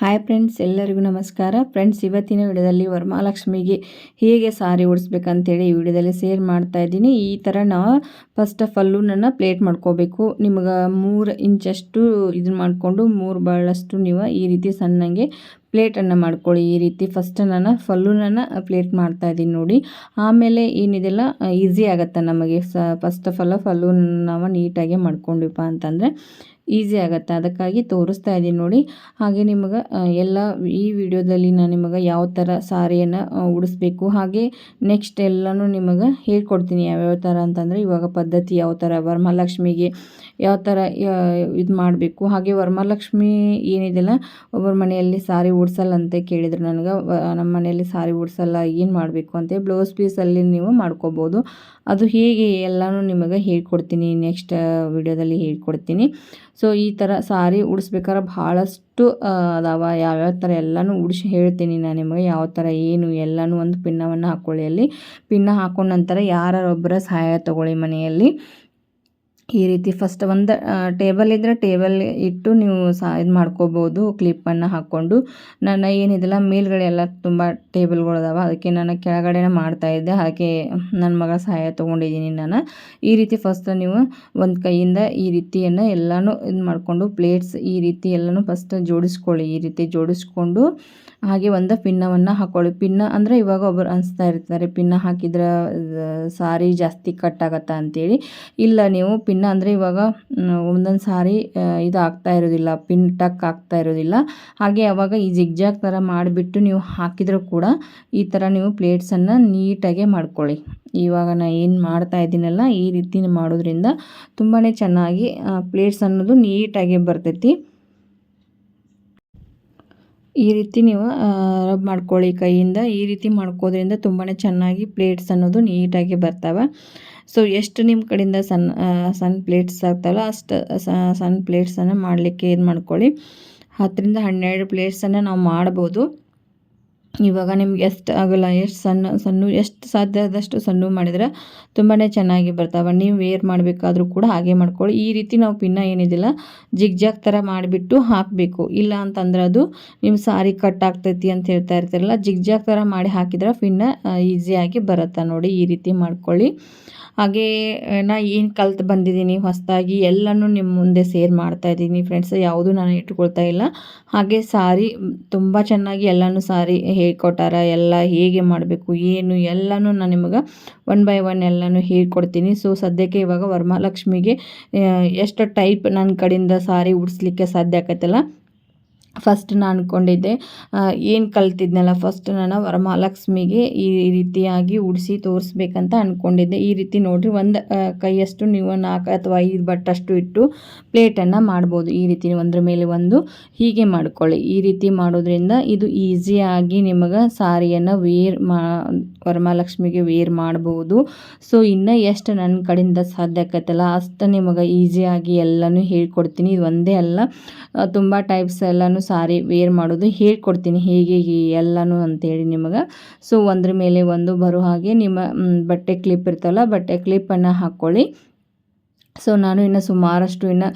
Hi friends, ಎಲ್ಲರಿಗೂ ನಮಸ್ಕಾರ. Friends, ಇವತ್ತಿನ ವಿಡಿಯೋದಲ್ಲಿ ವರಮಹಾಲಕ್ಷ್ಮಿಗೆ ಹೇಗೆ ಸಾರಿ ಉಡಿಸ್ಬೇಕಂತೇಳಿ ಈ ವಿಡಿಯೋದಲ್ಲಿ ಶೇರ್ ಮಾಡ್ತಾ ಇದ್ದೀನಿ. ಈ ಥರ ನಾವು ಫಸ್ಟ್ ಆಫ್ ನನ್ನ ಪ್ಲೇಟ್ ಮಾಡ್ಕೋಬೇಕು. ನಿಮ್ಗೆ 3 ಇಂಚಷ್ಟು ಇದನ್ನ ಮಾಡಿಕೊಂಡು 3 ಬಾಳಷ್ಟು ನೀವು ಈ ರೀತಿ ಸಣ್ಣಗೆ ಪ್ಲೇಟನ್ನು ಮಾಡ್ಕೊಳ್ಳಿ. ಈ ರೀತಿ ಫಸ್ಟ್ ನಾನು ಫಲ್ಲೂನನ್ನು ಪ್ಲೇಟ್ ಮಾಡ್ತಾ ಇದ್ದೀನಿ ನೋಡಿ. ಆಮೇಲೆ ಏನಿದೆಲ್ಲ ಈಸಿ ಆಗುತ್ತೆ ನಮಗೆ. ಫಸ್ಟ್ ಆಫ್ ಫಲ್ಲೂನ ನಾವು ನೀಟಾಗಿ ಮಾಡ್ಕೊಂಡಿಪ್ಪ ಅಂತಂದರೆ ಈಸಿ ಆಗುತ್ತೆ. ಅದಕ್ಕಾಗಿ ತೋರಿಸ್ತಾ ಇದ್ದೀನಿ ನೋಡಿ. ಹಾಗೆ ನಿಮಗೆ ಎಲ್ಲ ಈ ವಿಡಿಯೋದಲ್ಲಿ ನಾನು ನಿಮಗೆ ಯಾವ ಥರ ಸಾರಿಯನ್ನು ಉಡಿಸ್ಬೇಕು, ಹಾಗೆ ನೆಕ್ಸ್ಟ್ ಎಲ್ಲನೂ ನಿಮಗೆ ಹೇಳ್ಕೊಡ್ತೀನಿ. ಯಾವ್ಯಾವ ಥರ ಅಂತಂದರೆ, ಇವಾಗ ಪದ್ಧತಿ ಯಾವ ಥರ, ವರಮಹಾಲಕ್ಷ್ಮಿಗೆ ಯಾವ ಥರ ಇದು ಮಾಡಬೇಕು. ಹಾಗೆ ವರಮಹಾಲಕ್ಷ್ಮಿ ಏನಿದೆಲ್ಲ ಒಬ್ಬರ ಮನೆಯಲ್ಲಿ ಸಾರಿ ಉಡ್ಸಲ್ಲ ಅಂತ ಕೇಳಿದ್ರು ನನಗೆ. ನಮ್ಮ ಮನೆಯಲ್ಲಿ ಸಾರಿ ಉಡ್ಸಲ್ಲ, ಏನು ಮಾಡಬೇಕು ಅಂತ ಬ್ಲೌಸ್ ಪೀಸಲ್ಲಿ ನೀವು ಮಾಡ್ಕೋಬೋದು. ಅದು ಹೇಗೆ ಎಲ್ಲನೂ ನಿಮಗೆ ಹೇಳ್ಕೊಡ್ತೀನಿ, ನೆಕ್ಸ್ಟ್ ವಿಡಿಯೋದಲ್ಲಿ ಹೇಳ್ಕೊಡ್ತೀನಿ. ಸೊ ಈ ಥರ ಸಾರಿ ಉಡಿಸ್ಬೇಕಾದ್ರೆ ಭಾಳಷ್ಟು ಅದಾವ. ಯಾವ್ಯಾವ ಥರ ಎಲ್ಲನೂ ಉಡಿಸಿ ಹೇಳ್ತೀನಿ ನಾನು ನಿಮಗೆ. ಯಾವ ಥರ ಏನು ಎಲ್ಲನೂ ಒಂದು ಪಿನ್ನವನ್ನು ಹಾಕ್ಕೊಳ್ಳಿ. ಅಲ್ಲಿ ಪಿನ್ನ ಹಾಕೊಂಡ ನಂತರ ಯಾರೊಬ್ಬರ ಸಹಾಯ ತೊಗೊಳ್ಳಿ ಮನೆಯಲ್ಲಿ. ಈ ರೀತಿ ಫಸ್ಟ್ ಒಂದು ಟೇಬಲ್ ಇದ್ದರೆ ಟೇಬಲ್ ಇಟ್ಟು ನೀವು ಇದು ಮಾಡ್ಕೋಬೋದು, ಕ್ಲಿಪ್ಪನ್ನು ಹಾಕ್ಕೊಂಡು. ನಾನು ಏನಿದೆಲ್ಲ ಮೇಲ್ಗಡೆ ಎಲ್ಲ ತುಂಬ ಟೇಬಲ್ಗಳದಾವ, ಅದಕ್ಕೆ ನಾನು ಕೆಳಗಡೆನೇ ಮಾಡ್ತಾಯಿದ್ದೆ. ಹಾಗೆ ನನ್ನ ಮಗಳ ಸಹಾಯ ತೊಗೊಂಡಿದ್ದೀನಿ ನಾನು. ಈ ರೀತಿ ಫಸ್ಟ್ ನೀವು ಒಂದು ಕೈಯಿಂದ ಈ ರೀತಿಯನ್ನು ಎಲ್ಲನೂ ಇದು ಮಾಡಿಕೊಂಡು ಪ್ಲೇಟ್ಸ್ ಈ ರೀತಿ ಎಲ್ಲನೂ ಫಸ್ಟ್ ಜೋಡಿಸ್ಕೊಳ್ಳಿ. ಈ ರೀತಿ ಜೋಡಿಸ್ಕೊಂಡು ಹಾಗೆ ಒಂದು ಪಿನ್ನವನ್ನು ಹಾಕ್ಕೊಳ್ಳಿ. ಪಿನ್ನ ಅಂದರೆ ಇವಾಗ ಒಬ್ಬರು ಅನಿಸ್ತಾ ಇರ್ತಾರೆ, ಪಿನ್ನ ಹಾಕಿದ್ರೆ ಸಾರಿ ಜಾಸ್ತಿ ಕಟ್ ಆಗತ್ತಾ ಅಂತೇಳಿ. ಇಲ್ಲ, ನೀವು ಪಿನ್ನ ಅಂದರೆ ಇವಾಗ ಒಂದೊಂದು ಸಾರಿ ಇದು ಆಗ್ತಾ ಇರೋದಿಲ್ಲ, ಪಿನ್ ಟಕ್ ಆಗ್ತಾ ಇರೋದಿಲ್ಲ. ಹಾಗೆ ಅವಾಗ ಈ ಜಿಗ್ಜಾಗ್ ಥರ ಮಾಡಿಬಿಟ್ಟು ನೀವು ಹಾಕಿದರೂ ಕೂಡ ಈ ಥರ ನೀವು ಪ್ಲೇಟ್ಸನ್ನು ನೀಟಾಗೆ ಮಾಡ್ಕೊಳ್ಳಿ. ಇವಾಗ ನಾನು ಏನು ಮಾಡ್ತಾ ಇದ್ದೀನಲ್ಲ, ಈ ರೀತಿ ಮಾಡೋದ್ರಿಂದ ತುಂಬಾ ಚೆನ್ನಾಗಿ ಪ್ಲೇಟ್ಸ್ ಅನ್ನೋದು ನೀಟಾಗಿ ಬರ್ತೈತಿ. ಈ ರೀತಿ ನೀವು ರಬ್ ಮಾಡ್ಕೊಳ್ಳಿ ಕೈಯಿಂದ. ಈ ರೀತಿ ಮಾಡ್ಕೋದ್ರಿಂದ ತುಂಬಾ ಚೆನ್ನಾಗಿ ಪ್ಲೇಟ್ಸ್ ಅನ್ನೋದು ನೀಟಾಗಿ ಬರ್ತವೆ. ಸೊ ಎಷ್ಟು ನಿಮ್ಮ ಕಡೆಯಿಂದ ಸಣ್ಣ ಪ್ಲೇಟ್ಸ್ ಆಗ್ತಾವಲ್ಲ ಅಷ್ಟು ಸಣ್ಣ ಪ್ಲೇಟ್ಸನ್ನು ಮಾಡಲಿಕ್ಕೆ ಇದು ಮಾಡ್ಕೊಳ್ಳಿ. 10ರಿಂದ 12 ಪ್ಲೇಟ್ಸನ್ನು ನಾವು ಮಾಡ್ಬೋದು. ಇವಾಗ ನಿಮ್ಗೆ ಎಷ್ಟು ಆಗೋಲ್ಲ, ಎಷ್ಟು ಎಷ್ಟು ಸಾಧ್ಯ ಆದಷ್ಟು ಸಣ್ಣ ಮಾಡಿದ್ರೆ ತುಂಬಾ ಚೆನ್ನಾಗಿ ಬರ್ತಾವೆ. ನೀವು ವೇರ್ ಮಾಡಬೇಕಾದ್ರೂ ಕೂಡ ಹಾಗೆ ಮಾಡ್ಕೊಳ್ಳಿ. ಈ ರೀತಿ ನಾವು ಪಿನ್ನ ಏನಿದಿಲ್ಲ ಜಿಗ್ಜಾಗ್ ಥರ ಮಾಡಿಬಿಟ್ಟು ಹಾಕಬೇಕು. ಇಲ್ಲ ಅಂತಂದ್ರೆ ಅದು ನಿಮ್ಮ ಸಾರಿ ಕಟ್ ಆಗ್ತೈತಿ ಅಂತ ಹೇಳ್ತಾ ಇರ್ತಾರಲ್ಲ, ಜಿಗ್ಜಾಗ್ ಥರ ಮಾಡಿ ಹಾಕಿದ್ರೆ ಪಿನ್ನ ಈಸಿಯಾಗಿ ಬರುತ್ತೆ ನೋಡಿ. ಈ ರೀತಿ ಮಾಡ್ಕೊಳ್ಳಿ. ಹಾಗೆ ನಾನು ಏನು ಕಲ್ತು ಬಂದಿದ್ದೀನಿ ಹೊಸದಾಗಿ ಎಲ್ಲನೂ ನಿಮ್ಮ ಮುಂದೆ ಶೇರ್ ಮಾಡ್ತಾಯಿದ್ದೀನಿ ಫ್ರೆಂಡ್ಸ್. ಯಾವುದೂ ನಾನು ಇಟ್ಕೊಳ್ತಾ ಇಲ್ಲ. ಹಾಗೆ ಸಾರಿ ತುಂಬ ಚೆನ್ನಾಗಿ ಎಲ್ಲನೂ ಸಾರಿ ಹೇಳ್ಕೊಟ್ಟಾರ. ಎಲ್ಲ ಹೇಗೆ ಮಾಡಬೇಕು ಏನು ಎಲ್ಲನೂ ನಾನು ನಿಮಗೆ 1 by 1 ಎಲ್ಲನೂ ಹೇಳ್ಕೊಡ್ತೀನಿ. ಸೊ ಸದ್ಯಕ್ಕೆ ಇವಾಗ ವರಮಹಾಲಕ್ಷ್ಮಿಗೆ ಎಷ್ಟು ಟೈಪ್ ನನ್ನ ಕಡೆಯಿಂದ ಸಾರಿ ಉಡಿಸ್ಲಿಕ್ಕೆ ಸಾಧ್ಯ ಆಕೈತಲ್ಲ, ಫಸ್ಟ್ ನಾನು ಅಂದ್ಕೊಂಡಿದ್ದೆ, ಏನು ಕಲ್ತಿದ್ನಲ್ಲ ಫಸ್ಟ್ ನಾನು ವರಮಹಾಲಕ್ಷ್ಮಿಗೆ ಈ ರೀತಿಯಾಗಿ ಉಡಿಸಿ ತೋರಿಸ್ಬೇಕಂತ ಅಂದ್ಕೊಂಡಿದ್ದೆ. ಈ ರೀತಿ ನೋಡಿರಿ, ಒಂದು ಕೈಯಷ್ಟು ನೀವು 4 ಅಥವಾ 5 ಬಟ್ಟಷ್ಟು ಇಟ್ಟು ಪ್ಲೇಟನ್ನು ಮಾಡ್ಬೋದು. ಈ ರೀತಿ ಒಂದ್ರ ಮೇಲೆ ಒಂದು ಹೀಗೆ ಮಾಡ್ಕೊಳ್ಳಿ. ಈ ರೀತಿ ಮಾಡೋದ್ರಿಂದ ಇದು ಈಸಿಯಾಗಿ ನಿಮಗೆ ಸಾರಿಯನ್ನು ವರಮಹಾಲಕ್ಷ್ಮಿಗೆ ವೇರ್ ಮಾಡ್ಬೋದು. ಸೊ ಇನ್ನು ಎಷ್ಟು ನನ್ನ ಕಡೆಯಿಂದ ಸಾಧ್ಯ ಆಕೈತಲ್ಲ ಅಷ್ಟು ನಿಮಗೆ ಈಸಿಯಾಗಿ ಎಲ್ಲನೂ ಹೇಳ್ಕೊಡ್ತೀನಿ. ಇದು ಒಂದೇ ಅಲ್ಲ, ತುಂಬ ಟೈಪ್ಸ್ ಎಲ್ಲನೂ ಸಾರಿ ವೇರ್ ಮಾಡೋದು ಹೇಳ್ಕೊಡ್ತೀನಿ, ಹೇಗೆ ಎಲ್ಲನೂ ಅಂತೇಳಿ ನಿಮಗೆ. ಸೊ ಒಂದ್ರ ಮೇಲೆ ಒಂದು ಬರೋ ಹಾಗೆ ನಿಮ್ಮ ಬಟ್ಟೆ ಕ್ಲಿಪ್ ಇರ್ತಲ್ಲ, ಬಟ್ಟೆ ಕ್ಲಿಪ್ಪನ್ನು ಹಾಕ್ಕೊಳ್ಳಿ. ಸೊ ನಾನು ಇನ್ನು ಸುಮಾರಷ್ಟು ಇನ್ನು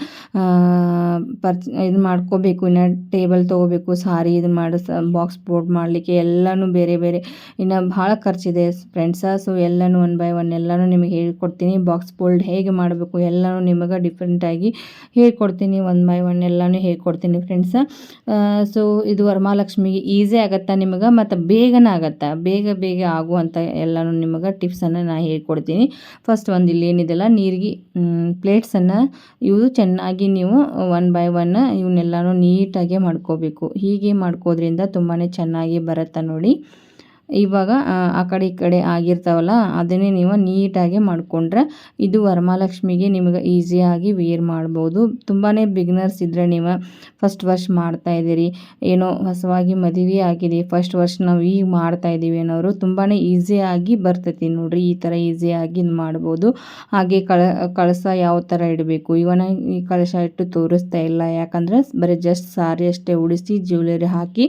ಇದು ಮಾಡ್ಕೋಬೇಕು. ಇನ್ನು ಟೇಬಲ್ ತೊಗೋಬೇಕು, ಸಾರಿ ಇದು ಮಾಡಿ ಬಾಕ್ಸ್ ಬೋರ್ಡ್ ಮಾಡಲಿಕ್ಕೆ ಎಲ್ಲನೂ ಬೇರೆ ಬೇರೆ ಇನ್ನು ಭಾಳ ಖರ್ಚಿದೆ ಫ್ರೆಂಡ್ಸ. ಸೊ ಎಲ್ಲನೂ 1 by 1 ಎಲ್ಲನೂ ನಿಮಗೆ ಹೇಳ್ಕೊಡ್ತೀನಿ. ಬಾಕ್ಸ್ ಬೋಲ್ಡ್ ಹೇಗೆ ಮಾಡಬೇಕು ಎಲ್ಲನೂ ನಿಮಗೆ ಡಿಫ್ರೆಂಟಾಗಿ ಹೇಳ್ಕೊಡ್ತೀನಿ. 1 by 1 ಎಲ್ಲನೂ ಹೇಳ್ಕೊಡ್ತೀನಿ ಫ್ರೆಂಡ್ಸ. ಸೊ ಇದು ವರಮಹಾಲಕ್ಷ್ಮಿಗೆ ಈಸಿ ಆಗುತ್ತೆ ನಿಮಗೆ, ಮತ್ತು ಬೇಗನೆ ಆಗುತ್ತೆ, ಬೇಗ ಆಗುವಂಥ ಎಲ್ಲನೂ ನಿಮಗೆ ಟಿಪ್ಸನ್ನು ನಾನು ಹೇಳ್ಕೊಡ್ತೀನಿ. ಫಸ್ಟ್ ಒಂದು ಇಲ್ಲಿ ಏನಿದೆಲ್ಲ ನೀರಿಗೆ ಪ್ಲೇಟ್ಸನ್ನು ಇವು ಚೆನ್ನಾಗಿ ನೀವು 1 by 1 ಇವನ್ನೆಲ್ಲನೂ ನೀಟಾಗಿ ಮಾಡ್ಕೋಬೇಕು. ಹೀಗೆ ಮಾಡ್ಕೋದ್ರಿಂದ ತುಂಬಾ ಚೆನ್ನಾಗಿ ಬರುತ್ತೆ ನೋಡಿ. ಇವಾಗ ಆ ಕಡೆ ಈ ಕಡೆ ಆಗಿರ್ತಾವಲ್ಲ ಅದನ್ನೇ ನೀವು ನೀಟಾಗಿ ಮಾಡಿಕೊಂಡ್ರೆ ಇದು ವರಮಹಾಲಕ್ಷ್ಮಿಗೆ ನಿಮಗೆ ಈಸಿಯಾಗಿ ವೇರ್ ಮಾಡ್ಬೋದು. ತುಂಬಾ ಬಿಗ್ನರ್ಸ್ ಇದ್ದರೆ ನೀವು ಫಸ್ಟ್ ವರ್ಷ ಮಾಡ್ತಾಯಿದ್ದೀರಿ, ಏನೋ ಹೊಸವಾಗಿ ಮದುವೆ ಆಗಿದೆ, ಫಸ್ಟ್ ವರ್ಷ ನಾವು ಈಗ ಮಾಡ್ತಾಯಿದ್ದೀವಿ ಅನ್ನೋರು ತುಂಬಾ ಈಸಿಯಾಗಿ ಬರ್ತೈತಿ ನೋಡಿರಿ. ಈ ಥರ ಈಸಿಯಾಗಿ ಇದು ಮಾಡ್ಬೋದು. ಹಾಗೆ ಕಳಸ ಯಾವ ಥರ ಇಡಬೇಕು, ಇವನ ಈ ಕಳಶ ಇಟ್ಟು ತೋರಿಸ್ತಾ ಇಲ್ಲ, ಯಾಕಂದರೆ ಬರೀ ಜಸ್ಟ್ ಸಾರಿ ಅಷ್ಟೇ ಉಡಿಸಿ ಜ್ಯುವೆಲರಿ ಹಾಕಿ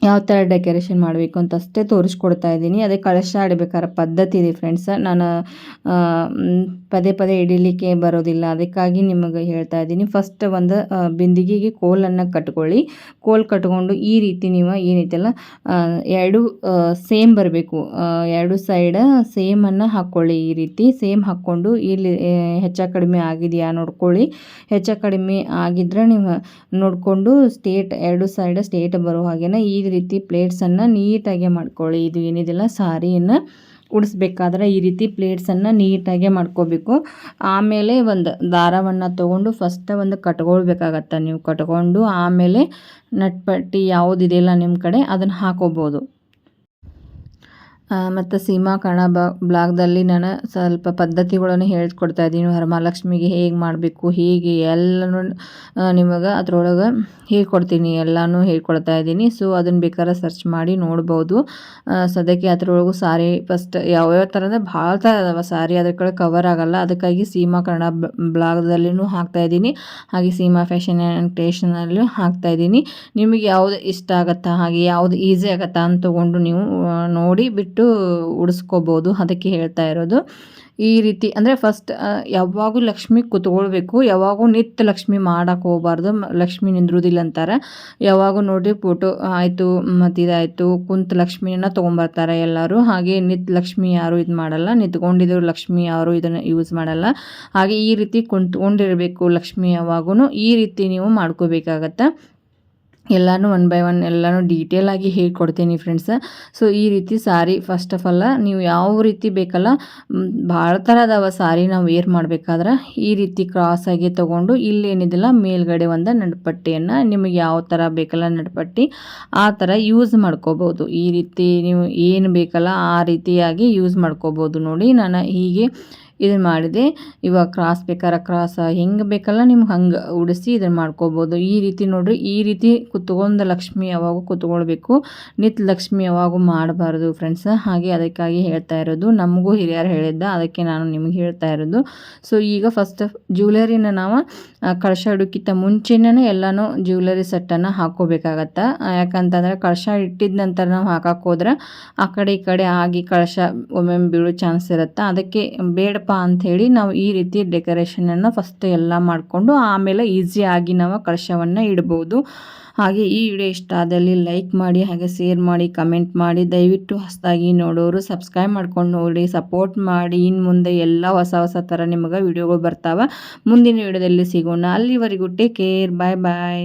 ಯಾವ ಥರ ಡೆಕೋರೇಷನ್ ಮಾಡಬೇಕು ಅಂತ ಅಷ್ಟೇ ತೋರಿಸ್ಕೊಡ್ತಾ ಇದ್ದೀನಿ. ಅದೇ ಕಳಶ ಇಡಬೇಕಾದ್ರೆ ಪದ್ಧತಿ ಇದೆ ಫ್ರೆಂಡ್ಸ್. ನಾನು ಪದೇ ಪದೇ ಹಿಡಿಲಿಕ್ಕೆ ಬರೋದಿಲ್ಲ, ಅದಕ್ಕಾಗಿ ನಿಮಗೆ ಹೇಳ್ತಾ ಇದ್ದೀನಿ. ಫಸ್ಟ್ ಒಂದು ಬಿಂದಿಗೆಗೆ ಕೋಲನ್ನು ಕಟ್ಕೊಳ್ಳಿ. ಕೋಲ್ ಕಟ್ಕೊಂಡು ಈ ರೀತಿ ನೀವು ಏನೈತಲ್ಲ ಎರಡು ಸೇಮ್ ಬರಬೇಕು, ಎರಡು ಸೈಡ್ ಸೇಮನ್ನು ಹಾಕ್ಕೊಳ್ಳಿ. ಈ ರೀತಿ ಸೇಮ್ ಹಾಕ್ಕೊಂಡು ಇಲ್ಲಿ ಹೆಚ್ಚು ಕಡಿಮೆ ಆಗಿದೆಯಾ ನೋಡ್ಕೊಳ್ಳಿ. ಹೆಚ್ಚು ಕಡಿಮೆ ಆಗಿದ್ರೆ ನೀವು ನೋಡಿಕೊಂಡು ಎರಡು ಸೈಡ್ ಸ್ಟೇಟ್ ಬರೋ ಹಾಗೆನ ಈ ರೀತಿ ಪ್ಲೇಟ್ಸನ್ನು ನೀಟಾಗಿ ಮಾಡ್ಕೊಳ್ಳಿ. ಇದು ಏನಿದೆಲ್ಲ ಸಾರಿಯನ್ನು ಉಡಿಸ್ಬೇಕಾದ್ರೆ ಈ ರೀತಿ ಪ್ಲೇಟ್ಸನ್ನು ನೀಟಾಗಿ ಮಾಡ್ಕೋಬೇಕು. ಆಮೇಲೆ ಒಂದು ದಾರವನ್ನು ತೊಗೊಂಡು ಫಸ್ಟ್ ಒಂದು ಕಟ್ಕೊಳ್ಬೇಕಾಗತ್ತೆ. ನೀವು ಕಟ್ಕೊಂಡು ಆಮೇಲೆ ನಟ್ಪಟ್ಟಿ ಯಾವುದಿದೆಯಲ್ಲ ನಿಮ್ಮ ಕಡೆ ಅದನ್ನು ಹಾಕೋಬೋದು. ಮತ್ತು ಸೀಮಾ ಕನ್ನಡ ಬ್ಲಾಗ್ದಲ್ಲಿ ನಾನು ಸ್ವಲ್ಪ ಪದ್ಧತಿಗಳನ್ನು ಹೇಳ್ಕೊಡ್ತಾ ಇದ್ದೀನಿ. ವರಮಹಾಲಕ್ಷ್ಮಿಗೆ ಹೇಗೆ ಮಾಡಬೇಕು ಹೇಗೆ ಎಲ್ಲನೂ ನಿಮಗೆ ಅದರೊಳಗೆ ಹೇಳ್ಕೊಡ್ತೀನಿ, ಎಲ್ಲನೂ ಹೇಳ್ಕೊಡ್ತಾ ಇದ್ದೀನಿ. ಸೊ ಅದನ್ನು ಬೇಕಾದ್ರೆ ಸರ್ಚ್ ಮಾಡಿ ನೋಡ್ಬೋದು. ಸದ್ಯಕ್ಕೆ ಅದರೊಳಗೂ ಸಾರಿ ಫಸ್ಟ್ ಯಾವ್ಯಾವ ಥರ ಅಂದರೆ ಭಾಳ ಥರ ಅದಾವೆ ಸಾರಿ, ಅದ್ರ ಕಡೆ ಕವರ್ ಆಗೋಲ್ಲ. ಅದಕ್ಕಾಗಿ ಸೀಮಾ ಕನ್ನಡ ಬ್ಲಾಗ್ದಲ್ಲಿನೂ ಹಾಕ್ತಾಯಿದ್ದೀನಿ, ಹಾಗೆ ಸೀಮಾ ಫ್ಯಾಷನ್ ಆ್ಯಂಡ್ ಕ್ರಿಯೇಷನಲ್ಲೂ ಹಾಕ್ತಾಯಿದ್ದೀನಿ. ನಿಮಗೆ ಯಾವುದು ಇಷ್ಟ ಆಗುತ್ತಾ ಹಾಗೆ ಯಾವುದು ಈಸಿ ಆಗುತ್ತಾ ಅಂತ ತೊಗೊಂಡು ನೀವು ನೋಡಿ ಬಿಟ್ಟು ಉಡಿಸ್ಕೋಬೋದು. ಅದಕ್ಕೆ ಹೇಳ್ತಾ ಇರೋದು. ಈ ರೀತಿ ಅಂದರೆ ಫಸ್ಟ್ ಯಾವಾಗೂ ಲಕ್ಷ್ಮಿ ಕೂತ್ಕೊಳ್ಬೇಕು, ಯಾವಾಗೂ ನಿತ್ಯ ಲಕ್ಷ್ಮಿ ಮಾಡೋಕೆ ಹೋಗಬಾರ್ದು, ಲಕ್ಷ್ಮಿ ನಿಂದ್ರುವುದಿಲ್ಲ ಅಂತಾರೆ. ಯಾವಾಗೂ ನೋಡಿ ಫೋಟೋ ಆಯಿತು ಮತ್ತು ಇದಾಯಿತು ಕುಂತ ಲಕ್ಷ್ಮಿಯನ್ನು ತೊಗೊಂಬರ್ತಾರೆ ಎಲ್ಲರೂ. ಹಾಗೆ ನಿತ್ಯ ಲಕ್ಷ್ಮಿ ಯಾರು ಇದು ಮಾಡಲ್ಲ, ನಿಂತ್ಕೊಂಡಿದ್ರು ಲಕ್ಷ್ಮಿ ಯಾರು ಇದನ್ನು ಯೂಸ್ ಮಾಡಲ್ಲ. ಹಾಗೆ ಈ ರೀತಿ ಕುಂತ್ಕೊಂಡಿರಬೇಕು ಲಕ್ಷ್ಮಿ ಯಾವಾಗೂ. ಈ ರೀತಿ ನೀವು ಮಾಡ್ಕೋಬೇಕಾಗತ್ತೆ. ಎಲ್ಲನೂ ಒನ್ ಬೈ ಒನ್ ಎಲ್ಲನೂ ಡೀಟೇಲಾಗಿ ಹೇಳ್ಕೊಡ್ತೀನಿ ಫ್ರೆಂಡ್ಸ್. ಸೊ ಈ ರೀತಿ ಸಾರಿ ಫಸ್ಟ್ ಆಫ್ ಆಲ್ ನೀವು ಯಾವ ರೀತಿ ಬೇಕಲ್ಲ, ಭಾಳ ಥರ ಅದಾವ ಸಾರಿ ನಾವು ವೇರ್ ಮಾಡಬೇಕಾದ್ರೆ. ಈ ರೀತಿ ಕ್ರಾಸಾಗಿ ತೊಗೊಂಡು ಇಲ್ಲೇನಿದೆಲ್ಲ ಮೇಲ್ಗಡೆ ಒಂದು ನಡುಪಟ್ಟಿಯನ್ನು ನಿಮಗೆ ಯಾವ ಥರ ಬೇಕಲ್ಲ ನಡುಪಟ್ಟಿ ಆ ಥರ ಯೂಸ್ ಮಾಡ್ಕೋಬೋದು. ಈ ರೀತಿ ನೀವು ಏನು ಬೇಕಲ್ಲ ಆ ರೀತಿಯಾಗಿ ಯೂಸ್ ಮಾಡ್ಕೋಬೋದು. ನೋಡಿ ನಾನು ಹೀಗೆ ಇದನ್ನು ಮಾಡಿದೆ. ಇವಾಗ ಕ್ರಾಸ್ ಬೇಕಾದ್ರೆ ಕ್ರಾಸ್ ಹೆಂಗೆ ಬೇಕಲ್ಲ ನಿಮ್ಗೆ ಹಂಗೆ ಉಡಿಸಿ ಇದನ್ನು ಮಾಡ್ಕೋಬೋದು. ಈ ರೀತಿ ನೋಡಿರಿ, ಈ ರೀತಿ ಕುತ್ಕೊಂಡು ಲಕ್ಷ್ಮಿ ಯಾವಾಗೂ ಕುತ್ಕೊಳ್ಬೇಕು, ನಿತ್ಯ ಲಕ್ಷ್ಮಿ ಯಾವಾಗೂ ಮಾಡಬಾರ್ದು ಫ್ರೆಂಡ್ಸ್. ಹಾಗೆ ಅದಕ್ಕಾಗಿ ಹೇಳ್ತಾ ಇರೋದು, ನಮಗೂ ಹಿರಿಯರು ಹೇಳಿದ್ದ, ಅದಕ್ಕೆ ನಾನು ನಿಮ್ಗೆ ಹೇಳ್ತಾ ಇರೋದು. ಸೊ ಈಗ ಫಸ್ಟ್ ಜ್ಯುವೆಲರಿನ ನಾವು ಕಳಶ ಇಡೋಕ್ಕಿಂತ ಮುಂಚೆನೇ ಎಲ್ಲನೂ ಜ್ಯುವೆಲರಿ ಸೆಟ್ಟನ್ನು ಹಾಕ್ಕೋಬೇಕಾಗತ್ತೆ. ಯಾಕಂತಂದರೆ ಕಳಶ ಇಟ್ಟಿದ ನಂತರ ನಾವು ಹಾಕಕ್ಕೆ ಹೋದ್ರೆ ಆ ಕಡೆ ಈ ಕಡೆ ಆಗಿ ಕಳಶ ಒಮ್ಮೊಮ್ಮೆ ಬೀಳೋ ಚಾನ್ಸ್ ಇರುತ್ತೆ. ಅದಕ್ಕೆ ಬೇಡಪ್ಪ ಅಂಥೇಳಿ ನಾವು ಈ ರೀತಿ ಡೆಕೋರೇಷನನ್ನು ಫಸ್ಟ್ ಎಲ್ಲ ಮಾಡಿಕೊಂಡು ಆಮೇಲೆ ಈಸಿಯಾಗಿ ನಾವು ಕಳಶವನ್ನು ಇಡ್ಬೋದು. ಹಾಗೆ ಈ ವಿಡಿಯೋ ಇಷ್ಟ ಆದಲ್ಲಿ ಲೈಕ್ ಮಾಡಿ, ಹಾಗೆ ಶೇರ್ ಮಾಡಿ, ಕಮೆಂಟ್ ಮಾಡಿ. ದಯವಿಟ್ಟು ಹೊಸದಾಗಿ ನೋಡೋರು ಸಬ್ಸ್ಕ್ರೈಬ್ ಮಾಡ್ಕೊಂಡು ನೋಡಿ, ಸಪೋರ್ಟ್ ಮಾಡಿ. ಇನ್ನು ಮುಂದೆ ಎಲ್ಲ ಹೊಸ ಹೊಸ ಥರ ನಿಮಗೆ ವಿಡಿಯೋಗಳು ಬರ್ತಾವೆ. ಮುಂದಿನ ವಿಡಿಯೋದಲ್ಲಿ ಸಿಗೋಣ. ಅಲ್ಲಿವರೆಗೂ ಟೇಕ್ ಕೇರ್, ಬಾಯ್ ಬಾಯ್.